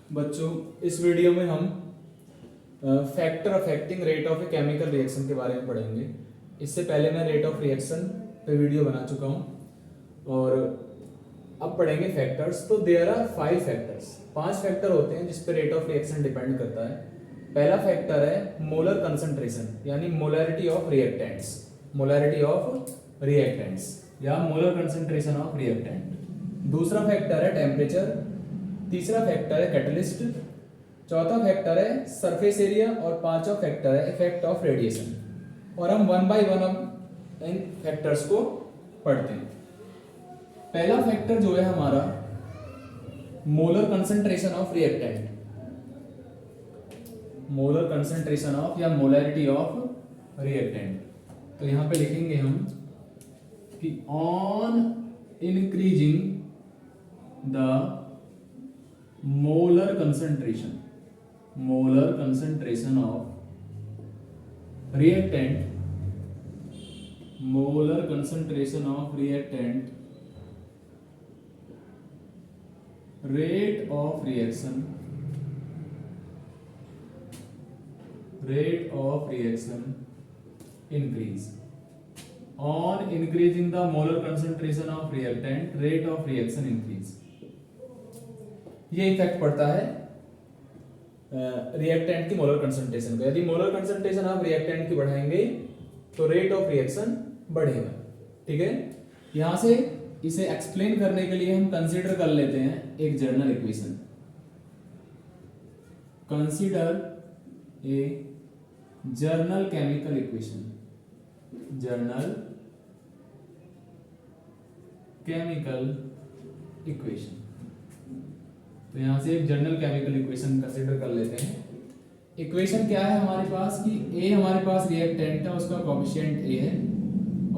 बच्चों, इस वीडियो में हम factor affecting rate of a chemical reaction के बारे में पढ़ेंगे। इससे पहले मैं रेट ऑफ रिएक्शन पे वीडियो बना चुका हूँ और अब पढ़ेंगे फैक्टर्स। तो देयर आर 5 फैक्टर्स, 5 फैक्टर होते हैं जिस पे रेट ऑफ रिएक्शन डिपेंड करता है। पहला फैक्टर है मोलर कंसंट्रेशन, यानी molarity of reactants, molarity of reactants या मोलर कंसंट्रेशन ऑफ रिएक्टेंट। दूसरा फैक्टर है टेम्परेचर। तीसरा फैक्टर है कैटलिस्ट। चौथा फैक्टर है सरफेस एरिया और पांचवा फैक्टर है इफेक्ट ऑफ रेडिएशन। और हम one by one in factors को पढ़ते हैं। पहला फैक्टर जो है हमारा molar concentration of reactant, molar concentration of या मोलैरिटी ऑफ रिएक्टेंट। तो यहां पे लिखेंगे हम कि on increasing the molar concentration of reactant, molar concentration of reactant, rate of reaction increase. On increasing the molar concentration of reactant, rate of reaction increase. ये effect पड़ता है रिएक्टेंट की मोलर कंसंट्रेशन को। यदि मोलर कंसंट्रेशन आप reactant की बढ़ाएंगे तो रेट ऑफ रिएक्शन बढ़ेगा। ठीक है, यहां से इसे एक्सप्लेन करने के लिए हम कंसीडर कर लेते हैं एक general equation. Consider a journal chemical equation, journal chemical equation. तो यहां से एक जर्नल केमिकल इक्वेशन कंसीडर कर लेते हैं। इक्वेशन क्या है हमारे पास कि ए हमारे पास रिएक्टेंट है, उसका कोएफिशिएंट ए है,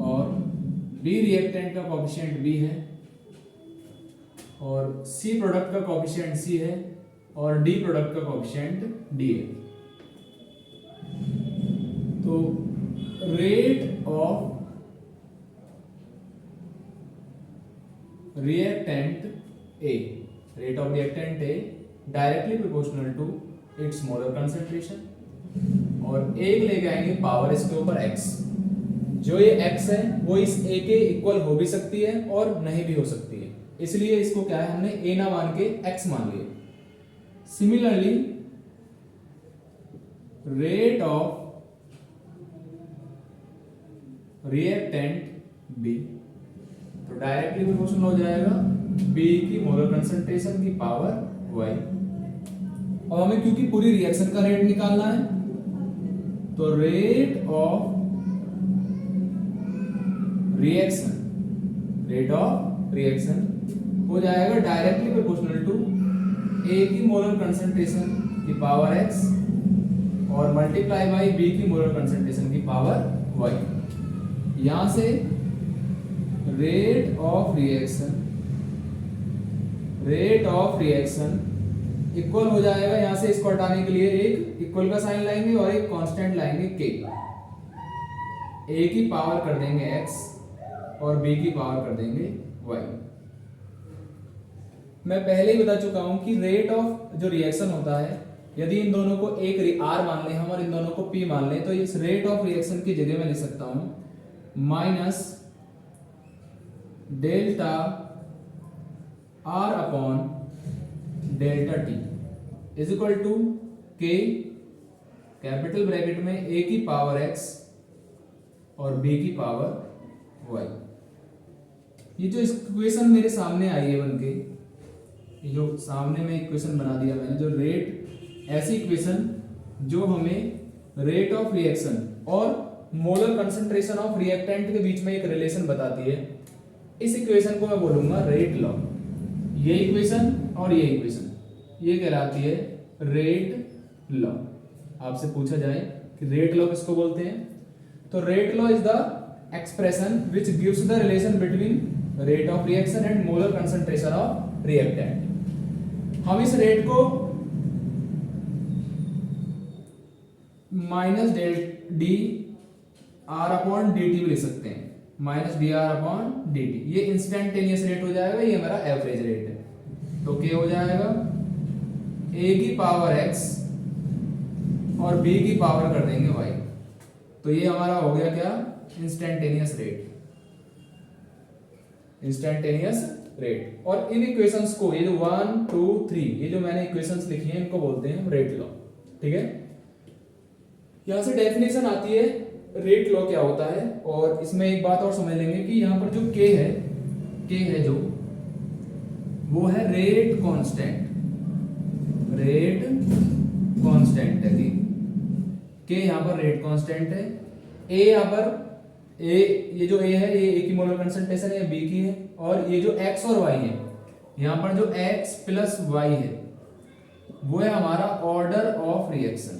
और बी रिएक्टेंट का कोएफिशिएंट बी है, और सी प्रोडक्ट का कोएफिशिएंट सी है, और डी प्रोडक्ट का कोएफिशिएंट डी है। तो rate of reactant A, rate of reactant A directly proportional to its molar concentration, और एक ले आएंगे पावर इसके ऊपर x। जो ये x है वो इस a के इक्वल हो भी सकती है और नहीं भी हो सकती है, इसलिए इसको क्या है हमने a ना मान के x मान लिया। Similarly rate of reactant b तो डायरेक्टली प्रोपोर्शनल हो जाएगा B की मोलर कंसंट्रेशन की पावर y। और हमें क्योंकि पूरी रिएक्शन का रेट निकालना है तो रेट ऑफ रिएक्शन हो जाएगा डायरेक्टली प्रोपोर्शनल टू A की मोलर कंसंट्रेशन की पावर x और मल्टीप्लाई बाय B की मोलर कंसंट्रेशन की पावर y। यहां से रेट ऑफ रिएक्शन इक्वल हो जाएगा। यहां से इसको हटाने के लिए एक इक्वल का साइन लाएंगे और एक कांस्टेंट लाएंगे k। a की पावर कर देंगे x और b की पावर कर देंगे y। मैं पहले ही बता चुका हूं कि रेट ऑफ जो रिएक्शन होता है, यदि इन दोनों को एक r मान लें हम और इन दोनों को p मान लें, तो इस रेट ऑफ रिएक्शन की जगह मैं लिख सकता हूं minus delta r upon delta t is equal to k capital bracket में a की पावर x और b की पावर y। ये जो इक्वेशन मेरे सामने आई है बनके, ये जो सामने में इक्वेशन बना दिया मैंने, जो रेट, ऐसी इक्वेशन जो हमें रेट ऑफ रिएक्शन और मोलर कंसंट्रेशन ऑफ रिएक्टेंट के बीच में एक रिलेशन बताती है, इस इक्वेशन को मैं बोलूंगा रेट लॉ। ये इक्वेशन और ये इक्वेशन ये कहलाती है रेट लॉ। आपसे पूछा जाए कि रेट लॉ किसको बोलते हैं, तो rate law is the expression which gives the relation between rate of reaction and molar concentration of reactant. हम इस रेट को minus D R upon D T भी लिख सकते हैं, minus D R upon D T. ये instantaneous rate हो जाएगा, ये हमारा एवरेज रेट है। तो क्या हो जाएगा a की पावर x और b की पावर कर देंगे y। तो ये हमारा हो गया क्या, इंस्टेंटेनियस रेट, इंस्टेंटेनियस रेट। और इन इक्वेशंस को, ये जो 1 2 3 ये जो मैंने इक्वेशंस लिखी हैं, इनको बोलते हैं रेट लॉ। ठीक है, यहां से डेफिनेशन आती है रेट लॉ क्या होता है। और इसमें एक बात और समझ लेंगे कि यहां पर जो k है जो वो है रेट कांस्टेंट, रेट कांस्टेंट है k यहां पर रेट कांस्टेंट है। a यहां पर a, ये जो a है ये a की मोलर कंसंट्रेशन है, b की है। और ये जो x और y है, यहां पर जो x प्लस y है वो है हमारा order of reaction,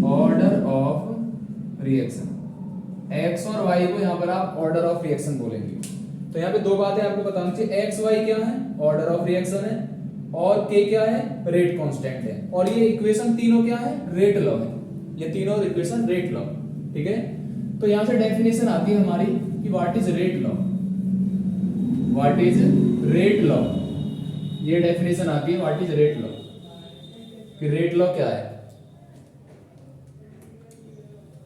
order of reaction. x और y को यहां पर आप ऑर्डर ऑफ रिएक्शन बोलेंगे। तो यहाँ पे दो बातें आपको बतानी चाहिए, एक्स वाई क्या है, ऑर्डर ऑफ रिएक्शन है, और के क्या है, रेट कांस्टेंट है। और ये इक्वेशन तीनों क्या है, रेट लॉ है, ये तीनों इक्वेशन रेट लॉ। ठीक है, तो यहां से डेफिनेशन आती है हमारी कि what is rate law, what is rate law. ये डेफिनेशन आती है व्हाट इज रेट लॉ, कि रेट लॉ क्या है।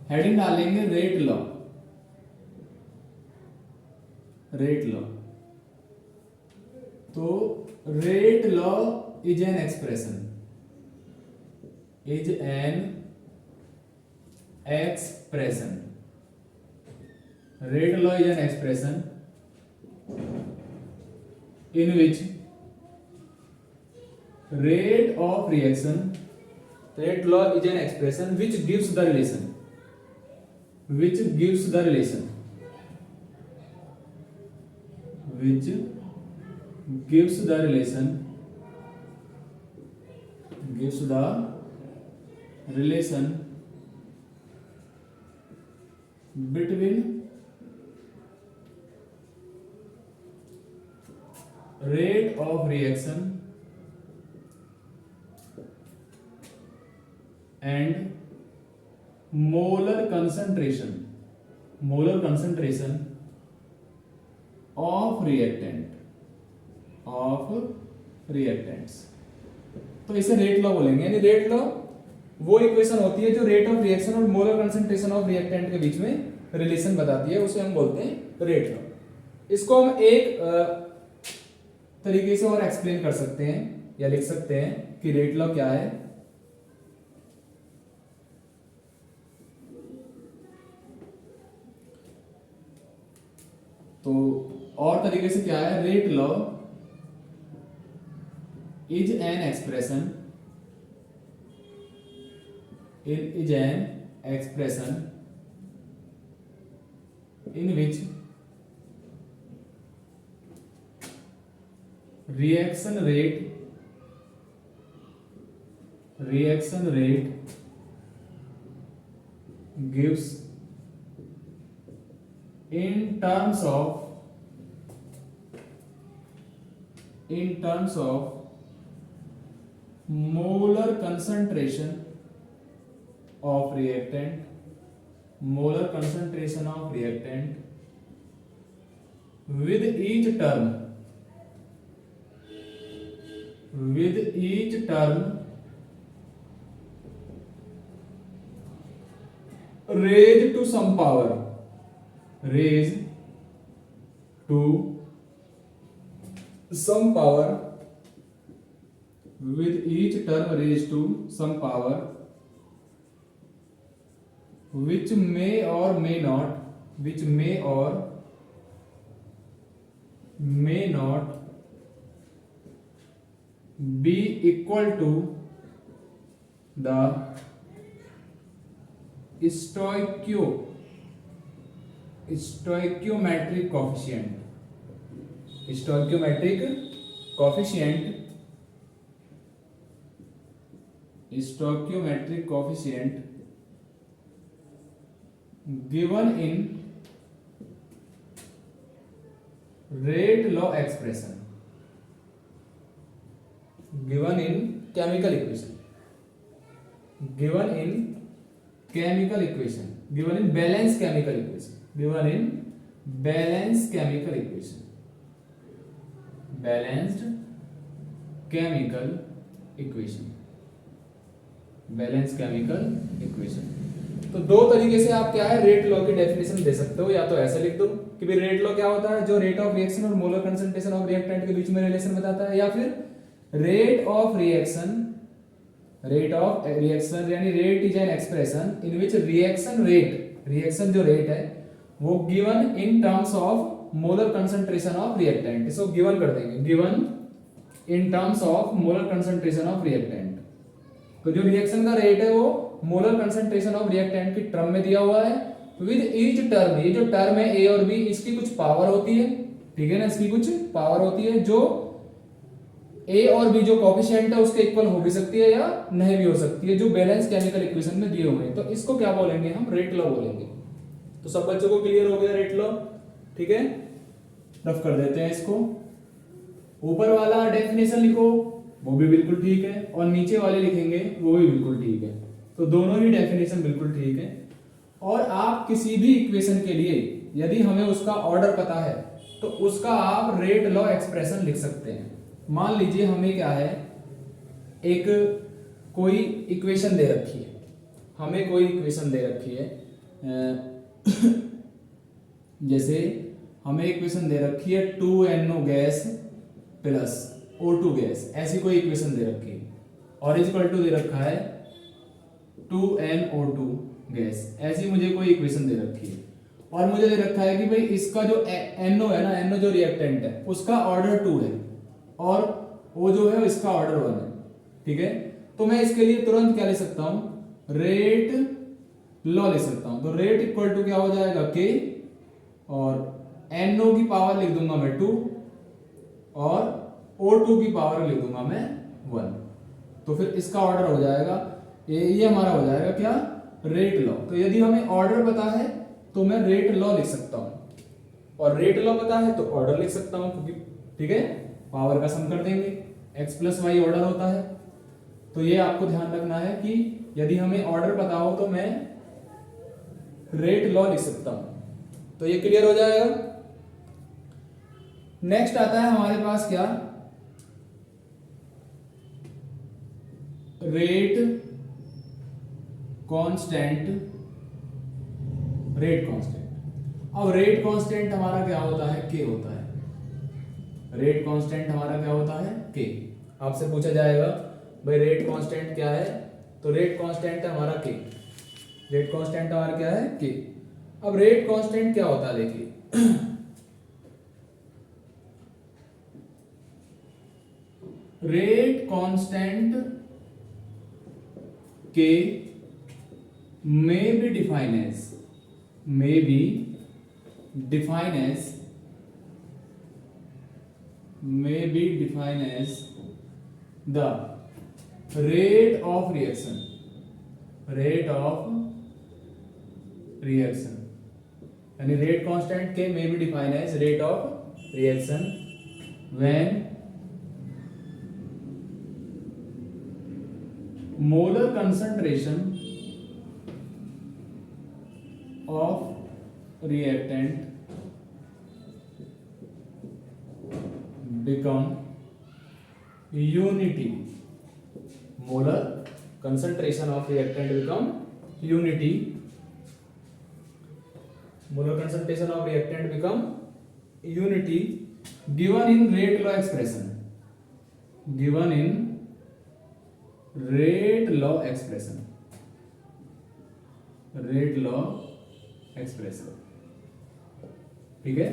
हेडिंग डालेंगे रेट लॉ, रेट लॉ। तो rate law is an expression, is an expression, rate law is an expression in which rate of reaction, rate law is an expression which gives the relation, which gives the relation, which gives the relation, gives the relation between rate of reaction and molar concentration, molar concentration of reactant, of reactants। तो इसे rate law बोलेंगे। यानी rate law वो equation होती है जो rate of reaction और molar concentration of reactant के बीच में रिलेशन बताती है, उसे हम बोलते हैं रेट लॉ। इसको हम एक तरीके से और एक्सप्लेन कर सकते हैं या लिख सकते हैं कि रेट लॉ क्या है। तो और तरीके से क्या है, rate law is an expression, is an expression in which reaction rate gives in terms of molar concentration of reactant, molar concentration of reactant with each term raised to some power, raised to some power, with each term raised to some power, which may or may not, which may or may not be equal to the stoichiometric coefficient, stoichiometric coefficient given in rate law expression, given in chemical equation, given in chemical equation, given in balanced chemical equation, given in balanced chemical equation, balanced chemical equation, balance chemical equation. तो दो तरीके से आप क्या है rate law की definition दे सकते हो, या तो ऐसे लिख दो कि भाई रेट लॉ क्या होता है, जो रेट ऑफ रिएक्शन और मोलर कंसंट्रेशन ऑफ रिएक्टेंट के बीच में रिलेशन बताता है, या फिर रेट ऑफ रिएक्शन यानी rate is an expression in which reaction जो रेट है वो given in terms of molar concentration of reactant. इसको गिवन कर देंगे, given in terms of molar concentration of reactant. तो जो रिएक्शन का रेट है वो मोलर कंसंट्रेशन ऑफ रिएक्टेंट की टर्म में दिया हुआ है विद ईच टर्म। ये जो टर्म है ए और बी, इसकी कुछ पावर होती है, ठीक है ना, इसकी कुछ पावर होती है जो ए और बी जो कोफिशिएंट है उसके इक्वल हो भी सकती है या नहीं भी हो सकती है, जो बैलेंस केमिकल इक्वेशन में दिए हुए हैं। तो इसको क्या बोलेंगे हम, रेट लॉ बोलेंगे। तो सब बच्चों को क्लियर हो गया रेट लॉ, ठीक है। रफ कर देते हैं इसको। ऊपर वाला डेफिनेशन लिखो, वो भी बिल्कुल ठीक है, और नीचे वाले लिखेंगे वो भी बिल्कुल ठीक है। तो दोनों ही डेफिनेशन बिल्कुल ठीक है। और आप किसी भी इक्वेशन के लिए यदि हमें उसका ऑर्डर पता है तो उसका आप रेट लॉ एक्सप्रेशन लिख सकते हैं। मान लीजिए हमें क्या है, एक कोई इक्वेशन दे रखी है, हमें कोई इक्वेशन दे रखी है जैसे हमें इक्वेशन दे रखी है 2NO gas plus O2 gas, ऐसी कोई इक्वेशन दे रखी है, और इक्वल टू दे रखा है 2NO2 गैस, ऐसी मुझे कोई इक्वेशन दे रखी है। और मुझे दे रखा है कि भाई इसका जो NO है ना, NO जो रिएक्टेंट है उसका ऑर्डर 2 है और O जो है इसका ऑर्डर 1 है, ठीक है। तो मैं इसके लिए तुरंत क्या ले सकता हूं, रेट लॉ ले सकता हूं। तो रेट इक्वल टू क्या हो जाएगा K, और NO की पावर लिख दूंगा मैं 2 और O2 की पावर लिख दूंगा मैं 1। तो फिर इसका ऑर्डर हो जाएगा ये हमारा हो जाएगा क्या, रेट लॉ। तो यदि हमें ऑर्डर पता है तो मैं रेट लॉ लिख सकता हूं, और रेट लॉ पता है तो ऑर्डर लिख सकता हूं, क्योंकि ठीक है पावर का सम कर देंगे, x प्लस वाई ऑर्डर होता है। तो ये आपको ध्यान रखना है कि यदि हमें ऑर्डर पता हो तो मैं रेट लॉ लिख सकता हूं। तो ये क्लियर हो जाएगा। नेक्स्ट आता है हमारे पास क्या, रेट कांस्टेंट। अब रेट कांस्टेंट हमारा क्या होता है, k होता है। रेट कांस्टेंट हमारा क्या होता है, k। आपसे पूछा जाएगा भाई रेट कांस्टेंट क्या है, तो रेट कांस्टेंट है हमारा k। रेट कांस्टेंट हमारा क्या है, k। अब रेट कांस्टेंट क्या होता है देखिए, rate constant k may be defined as the rate of reaction यानी rate constant k may be defined as rate of reaction when molar concentration of reactant become unity. Molar concentration of reactant become unity. Molar concentration of reactant become unity given in rate law expression. Given in rate law expression, ठीक है।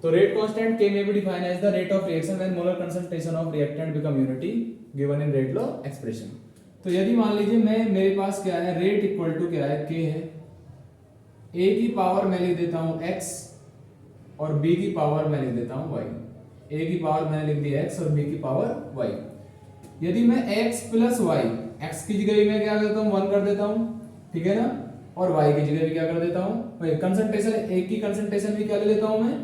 तो rate constant k may be defined as the rate of reaction when molar concentration of reactant become unity given in rate law expression। तो यदि मान लीजिए मेरे पास क्या है, रेट इक्वल टू क्या है, k है, a की पावर मैं लिख देता हूं x और b की पावर मैं लिख देता हूं y। a की पावर मैंने लिख दी x और b की पावर y। यदि मैं x प्लस वाई, x की जगह मैं क्या कर देता हूँ 1 कर देता हूँ, ठीक है ना, और y की जगह भी क्या कर देता हूँ, भाई कंसंट्रेशन a की कंसंट्रेशन भी क्या ले लेता हूँ मैं,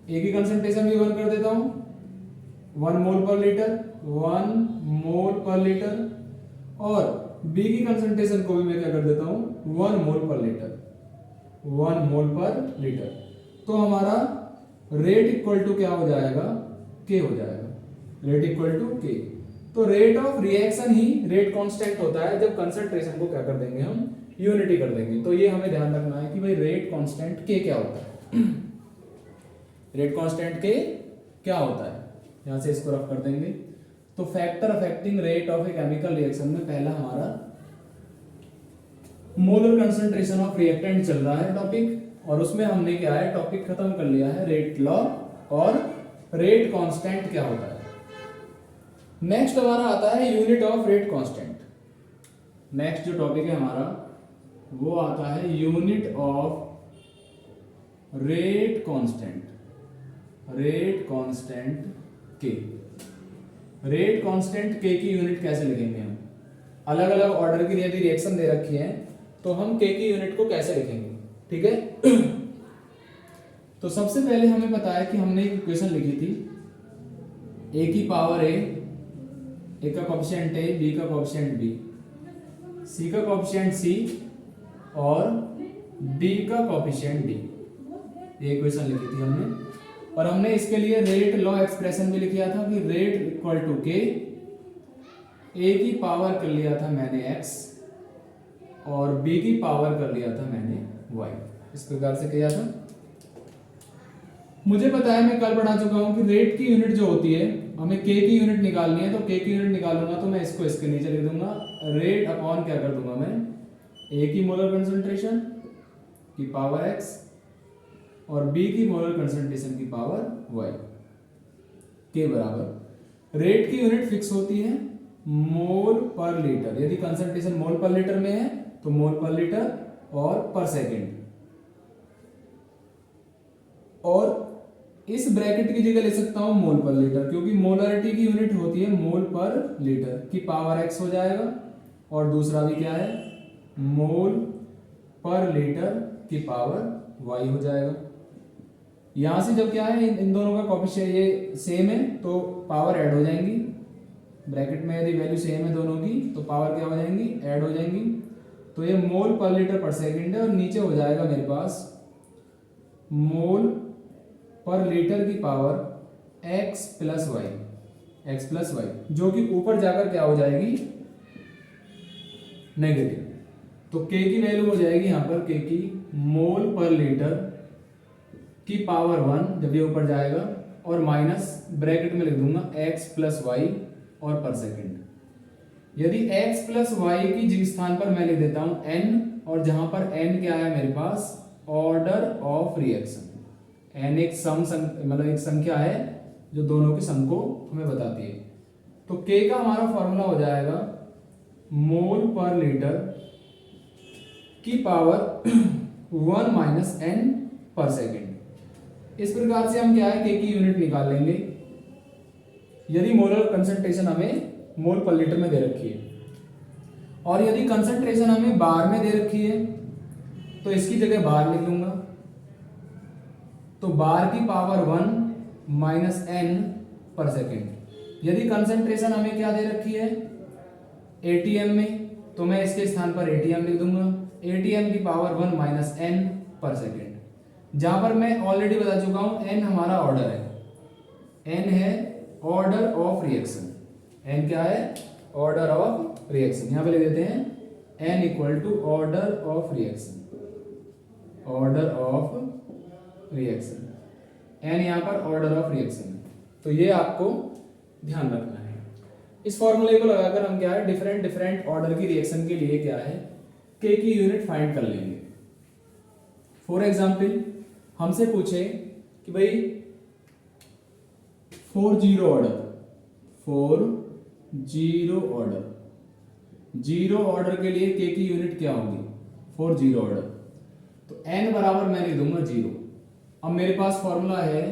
a की कंसंट्रेशन भी 1 कर देता हूँ, 1 मोल पर लीटर, 1 मोल पर लीटर, और b की कंसंट्रेशन को भी मैं क्या कर देता हूँ 1 मोल पर लीटर, 1 मोल पर लीटर। तो हमारा रेट इक्वल टू क्या हो जाएगा, k हो जाएगा। रेट इक्वल टू के। तो rate of reaction he rate constant होता है जब कंसंट्रेशन को क्या कर देंगे हम यूनिटी कर देंगे। तो ये हमें ध्यान रखना है कि भाई रेट कांस्टेंट के क्या होता है। रेट कांस्टेंट के क्या होता है, यहां से इसको रफ कर देंगे। तो factor affecting rate of a chemical reaction में पहला हमारा मोलर कंसंट्रेशन ऑफ रिएक्टेंट चल रहा है टॉपिक, और उसमें हमने क्या है टॉपिक खत्म कर लिया है रेट लॉ और रेट कांस्टेंट क्या होता है। नेक्स्ट हमारा आता है unit of rate constant. Next जो टॉपिक है हमारा वो आता है unit of rate constant. Rate constant के, रेट कांस्टेंट के की यूनिट कैसे लिखेंगे हम। अलग अलग ऑर्डर की यदि रिएक्शन दे रखी है तो हम के की यूनिट को कैसे लिखेंगे, ठीक है। तो सबसे पहले हमें पता है कि हमने एक इक्वेशन लिखी थी ए की पावर ए का कोएफिशिएंट ए, बी का कोएफिशिएंट बी, सी का कोएफिशिएंट सी और डी का कोएफिशिएंट डी। ये इक्वेशन लिखी थी हमने, और हमने इसके लिए रेट लॉ एक्सप्रेशन भी लिखा था कि रेट इक्वल टू के, ए की पावर कर लिया था मैंने एक्स और बी की पावर कर लिया था मैंने वाई। इस प्रकार से किया था। मुझे पता है, मैं कल पढ़ा चुका हूं कि रेट की यूनिट जो होती है हमें के की यूनिट निकालनी है। तो के की यूनिट निकालूंगा तो मैं इसको इसके नीचे लिख दूंगा, रेट अपॉन क्या कर दूंगा मैं ए की मोलर कंसंट्रेशन की पावर एक्स और बी की मोलर कंसंट्रेशन की पावर वाई के बराबर। रेट की यूनिट फिक्स होती है मोल पर लीटर। यदि कंसंट्रेशन मोल पर लीटर में है तो मोल पर लीटर और पर सेकेंड। और इस ब्रैकेट की जगह ले सकता हूं मोल पर लीटर, क्योंकि मोलरिटी की यूनिट होती है मोल पर लीटर की पावर एक्स हो जाएगा, और दूसरा भी क्या है मोल पर लीटर की पावर वाई हो जाएगा। यहां से जब क्या है इन दोनों का कोएफिशिएंट ये सेम है तो पावर ऐड हो जाएंगी। ब्रैकेट में यदि वैल्यू सेम है दोनों की तो पावर क्या हो जाएंगी ऐड हो जाएंगी। तो ये मोल पर लीटर पर सेकंड है, और नीचे हो जाएगा मेरे पास मोल पर लीटर की पावर x प्लस वाई, जो कि ऊपर जाकर क्या हो जाएगी नेगेटिव। तो k की वैल्यू हो जाएगी यहां पर k की मोल पर लीटर की पावर 1 जब ये ऊपर जाएगा, और माइनस ब्रैकेट में लिख दूंगा x प्लस वाई और पर सेकंड। यदि x प्लस वाई की जिस स्थान पर मैं लिख देता हूं n, और जहां पर n क्या है मेरे पास ऑर्डर ऑफ रिएक्शन। n एक मतलब एक संख्या है जो दोनों के सम को हमें बताती है। तो k का हमारा फॉर्मूला हो जाएगा मोल पर लीटर की पावर 1 माइनस n पर सेकेंड। इस प्रकार से हम क्या है k की यूनिट निकाल लेंगे यदि मोलर कंसंट्रेशन हमें मोल पर लीटर में दे रखी है, और यदि कंसंट्रेशन हमें बार में दे रखी है तो इसकी जगह बार लिख लूंगा। तो बार की पावर 1 माइनस n पर सेकेंड। यदि कंसंट्रेशन हमें क्या दे रखी है एटीएम में, तो मैं इसके स्थान पर एटीएम लिख दूंगा। एटीएम की पावर 1 माइनस n पर सेकेंड, जहां पर मैं ऑलरेडी बता चुका हूं n हमारा ऑर्डर है, n है ऑर्डर ऑफ रिएक्शन। n क्या है ऑर्डर ऑफ रिएक्शन। यहां पे लिख देते हैं n equal to order of reaction, order of reaction. n यहां पर ऑर्डर ऑफ रिएक्शन है, तो ये आपको ध्यान रखना है। इस फॉर्मूले को लगाकर हम क्या है डिफरेंट ऑर्डर की रिएक्शन के लिए क्या है k की यूनिट फाइंड कर लेंगे। फॉर एग्जांपल हमसे पूछे कि भाई 4 जीरो ऑर्डर के लिए k की यूनिट क्या होगी 4 ऑर्डर, तो n बराबर मैं लिख दूंगा 0। अब मेरे पास फॉर्मूला है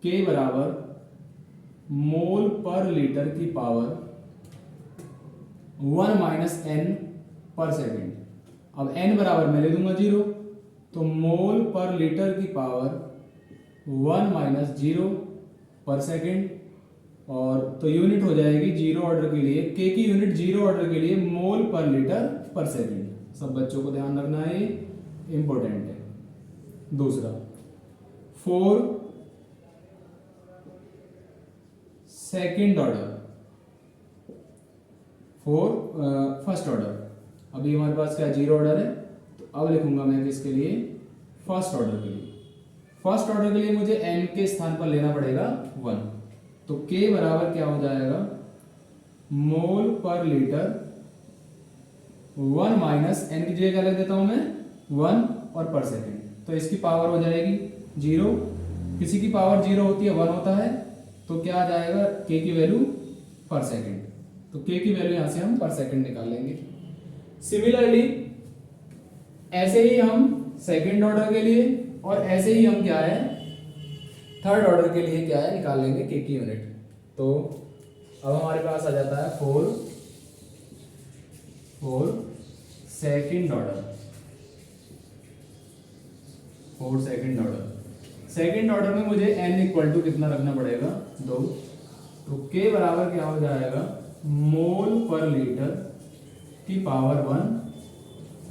k बराबर मोल पर लीटर की पावर 1 माइनस n पर सेकेंड। अब n बराबर मैं ले दूंगा 0, तो मोल पर लीटर की पावर 1 माइनस 0 पर सेकेंड, और तो यूनिट हो जाएगी 0 ऑर्डर के लिए k की यूनिट 0 ऑर्डर के लिए मोल पर लीटर पर सेकेंड। सब बच्चों को ध्यान रखना है, इंपॉर्टेंट है। दूसरा 4 second order for first order. अभी हमारे पास क्या जीरो ऑर्डर है, तो अब लिखूंगा मैं किसके लिए, फर्स्ट ऑर्डर के लिए। फर्स्ट ऑर्डर के लिए मुझे n के स्थान पर लेना पड़ेगा 1, तो k बराबर क्या हो जाएगा, मोल पर लीटर 1 माइनस n की जगह क्या लग देता हूं मैं 1 और पर सेकेंड, तो इसकी पावर हो जाएगी 0। किसी की पावर 0 होती है 1 होता है, तो क्या आ जाएगा k की वैल्यू पर सेकेंड, तो k की वैल्यू यहां से हम पर सेकेंड निकाल लेंगे। सिमिलरली ऐसे ही हम सेकेंड ऑर्डर के लिए और ऐसे ही हम क्या है थर्ड ऑर्डर के लिए क्या है निकाल लेंगे k की यूनिट। तो अब हमारे पास आ जाता है four second order, four second order. Second order में मुझे n इक्वल टू कितना रखना पड़ेगा 2, तो k बराबर क्या हो जाएगा, मोल पर लीटर की पावर 1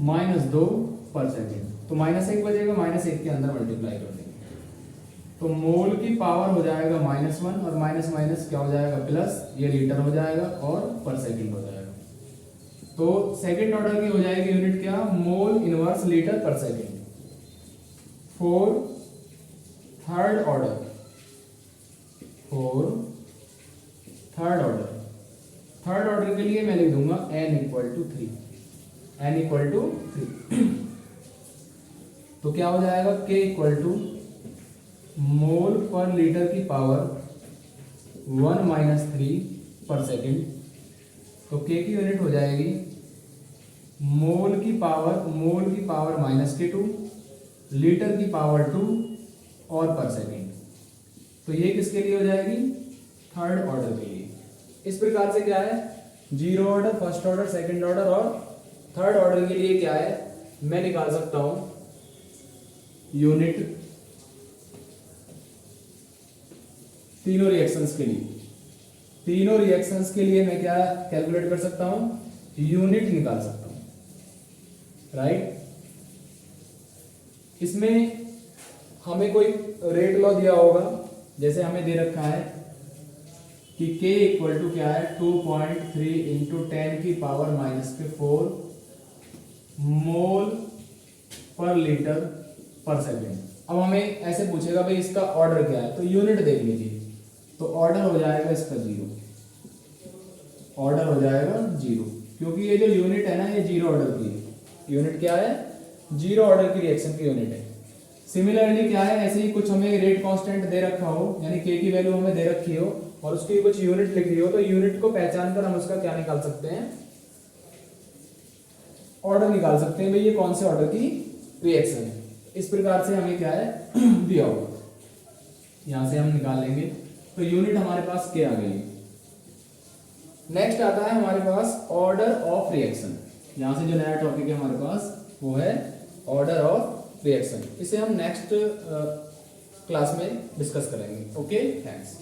माइनस 2 पर सेकेंड, तो -1 बचेगा, -1 के अंदर मल्टीप्लाई कर देंगे, तो मोल की पावर हो जाएगा -1 और माइनस माइनस क्या हो जाएगा प्लस, ये लीटर हो जाएगा और पर सेकेंड हो जाएगा। तो सेकेंड ऑर्डर की हो जाएगी यूनिट क्या, मोल इनवर्स लीटर पर second. For third order, third order के लिए मैं लिख दूंगा n इक्वल टू 3, तो क्या हो जाएगा k इक्वल टू मोल पर लीटर की पावर 1 माइनस 3 पर सेकेंड, तो k की यूनिट हो जाएगी मोल की पावर -2, लीटर की पावर 2 और पर सेकेंड, तो ये किसके लिए हो जाएगी, थर्ड ऑर्डर के लिए। इस प्रकार से क्या है, zero order, first order, second order और थर्ड ऑर्डर के लिए क्या है मैं निकाल सकता हूं यूनिट तीनों रिएक्शंस के लिए। तीनों रिएक्शंस के लिए मैं क्या कैलकुलेट कर सकता हूं, यूनिट निकाल सकता हूं, राइट। इसमें हमें कोई रेट लॉ दिया होगा, जैसे हमें दे रखा है कि k इक्वल टू क्या है 2.3 इंटू 10 की पावर -4 मोल पर लीटर पर सेकेंड। अब हमें ऐसे पूछेगा भाई इसका ऑर्डर क्या है, तो यूनिट देख लीजिए, तो ऑर्डर हो जाएगा इसका 0, ऑर्डर हो जाएगा 0, क्योंकि ये जो यूनिट है ना ये जीरो ऑर्डर की है। यूनिट क्या है, जीरो ऑर्डर की रिएक्शन की यूनिट है। सिमिलरली क्या है, ऐसे ही कुछ हमें रेट कांस्टेंट दे रखा हो, यानी k की वैल्यू हमें दे रखी हो और उसकी कुछ यूनिट लिख रही हो, तो यूनिट को पहचान कर हम उसका क्या निकाल सकते हैं, ऑर्डर निकाल सकते हैं, भाई ये कौन से ऑर्डर की रिएक्शन है। इस प्रकार से हमें क्या है दिया होगा, यहां से हम निकाल लेंगे, तो यूनिट हमारे पास k आ गई। नेक्स्ट आता है हमारे पास ऑर्डर ऑफ रिएक्शन। यहां से जो नया टॉपिक है हमारे पास वो है ऑर्डर ऑफ रिएक्शन। इसे हम नेक्स्ट क्लास में डिस्कस करेंगे। Okay, thanks.